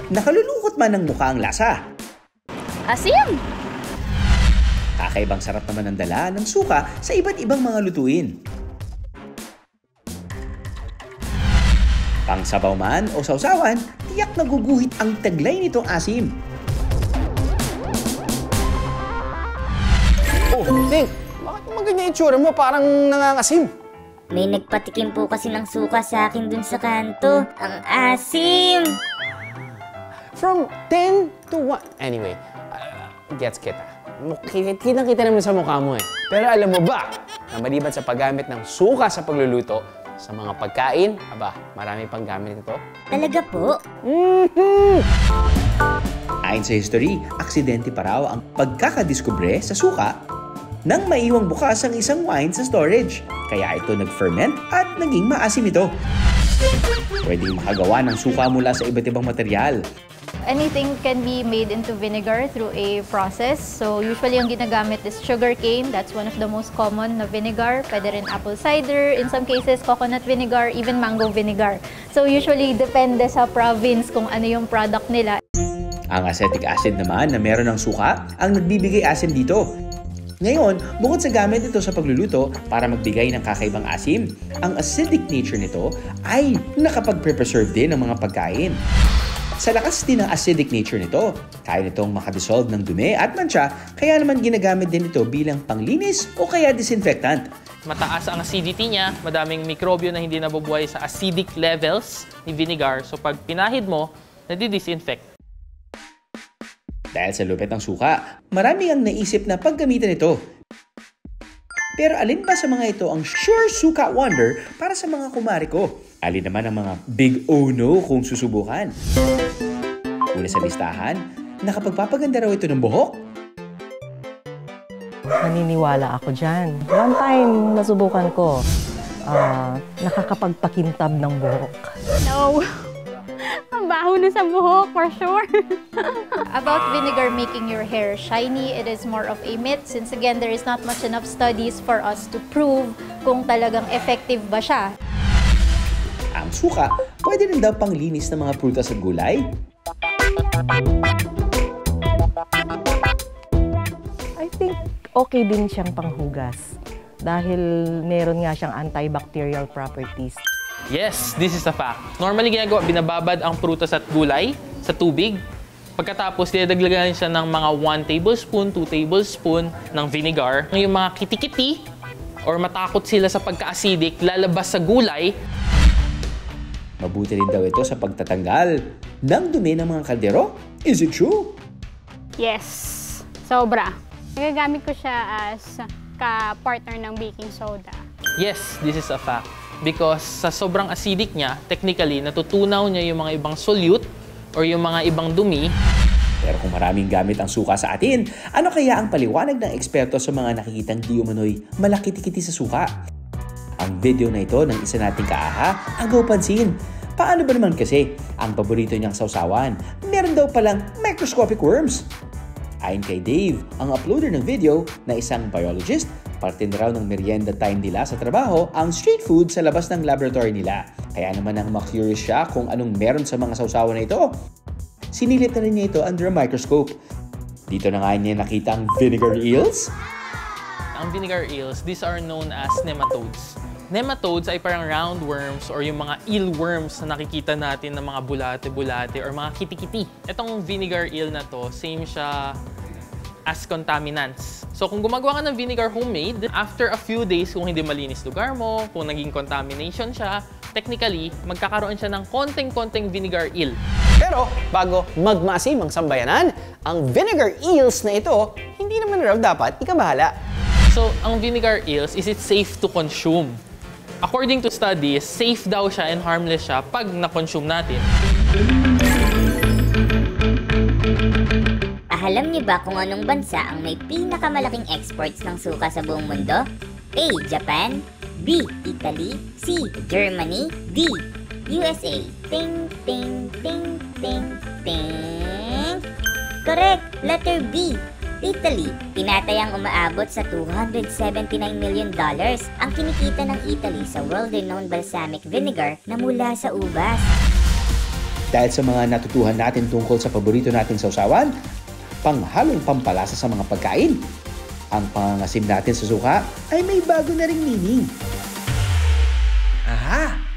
Nakalulungkot man ng mukha ang lasa. Asim! Kakaibang sarap naman ang dala ng suka sa iba't ibang mga lutuin. Pangsabaw man o sausawan, tiyak naguguhit ang taglay nitong asim. Oh, Ting! Bakit naman ganyan itsura mo? Parang nangangasim. May nagpatikim po kasi ng suka sa akin dun sa kanto. Ang asim! From 10 to 1. Anyway, gets kita. Kitang-kita naman sa mukha mo eh. Pero alam mo ba, na maliban sa paggamit ng suka sa pagluluto, sa mga pagkain, marami pang gamit ito. Talaga po? Ayon sa history, aksidente pa raw ang pagkakadiskubre sa suka nang maiwang bukas ang isang wine sa storage. Kaya ito nag-ferment at naging maasim ito. Pwedeng makagawa ng suka mula sa iba't ibang material. Anything can be made into vinegar through a process. So usually ang ginagamit is sugar cane. That's one of the most common na vinegar. Pwede rin apple cider, in some cases coconut vinegar, even mango vinegar. So usually depende sa province kung ano yung product nila. Ang acetic acid naman na meron ng suka ang nagbibigay asim dito. Ngayon, bukod sa gamit ito sa pagluluto para magbigay ng kakaibang asim, ang acidic nature nito ay nakapag-preserve din ng mga pagkain. Sa lakas din ng acidic nature nito, kaya nitong makadissolve ng dumi at mancha, kaya naman ginagamit din ito bilang panglinis o kaya disinfectant. Mataas ang acidity niya, madaming mikrobyo na hindi nabubuhay sa acidic levels ni vinegar. So pag pinahid mo, nadi-disinfect. Dahil sa lupit ng suka, marami ang naisip na paggamitan ito. Pero alin ba sa mga ito ang sure suka wonder para sa mga kumari ko? Alin naman ang mga big oh no kung susubukan? Una sa listahan, nakapagpapaganda raw ito ng buhok. Naniniwala ako dyan. One time, nasubukan ko, nakakapagpakintab ng buhok. No! Ang baho na sa buhok, for sure. About vinegar making your hair shiny, it is more of a myth since again, there is not much enough studies for us to prove kung talagang effective ba siya. Ang suka, pwede rin daw panglinis ng mga prutas at gulay. I think okay din siyang panghugas dahil meron nga siyang antibacterial properties. Yes, this is a fact. Normally ginagawa, binababad ang prutas at gulay sa tubig. Pagkatapos, dinadaglagan siya ng mga 1 tablespoon, 2 tablespoon ng vinegar. Yung mga kitikiti or matakot sila sa pagka-acidic, lalabas sa gulay. Mabuti rin daw ito sa pagtatanggal ng dumi ng mga kaldero. Is it true? Yes, sobra. Nagagamit ko siya as ka-partner ng baking soda. Yes, this is a fact. Because sa sobrang acidic niya, technically, natutunaw niya yung mga ibang solute or yung mga ibang dumi. Pero kung maraming gamit ang suka sa atin, ano kaya ang paliwanag ng eksperto sa mga nakikitang di umano'y malaki-tikiti sa suka? Ang video na ito ng isa nating kaaha, agaw pansin. Paano ba naman kasi ang paborito niyang sausawan? Meron daw palang microscopic worms. Ayon kay Dave, ang uploader ng video na isang biologist, parte na raw ng merienda time nila sa trabaho ang street food sa labas ng laboratory nila. Kaya naman ang ma-curious siya kung anong meron sa mga sausawan na ito. Sinilip na rin niya ito under a microscope. Dito na nga niya nakita ang vinegar eels. Ang vinegar eels, these are known as nematodes. Nematodes ay parang roundworms or yung mga eelworms na nakikita natin ng mga bulate-bulate or mga kitikiti. Itong vinegar eel na to, same siya as contaminants. So kung gumagawa ka ng vinegar homemade, after a few days, kung hindi malinis lugar mo, kung naging contamination siya, technically, magkakaroon siya ng konting-konting vinegar eel. Pero bago magmasim ang sambayanan, ang vinegar eels na ito, hindi naman raw dapat ikabahala. So ang vinegar eels, is it safe to consume? According to studies, safe daw siya and harmless siya pag na-consume natin. Alam niyo ba kung anong bansa ang may pinakamalaking exports ng suka sa buong mundo? A. Japan, B. Italy, C. Germany, D. USA. Ting, ting, ting, ting, ting. Correct! Letter B. Italy. Tinatayang umaabot sa $279 million ang kinikita ng Italy sa world-renowned balsamic vinegar na mula sa ubas. Dahil sa mga natutuhan natin tungkol sa paborito nating sausawan, panghalong pampalasa sa mga pagkain, ang pangangasim natin sa suka ay may bago na ring meaning. Aha!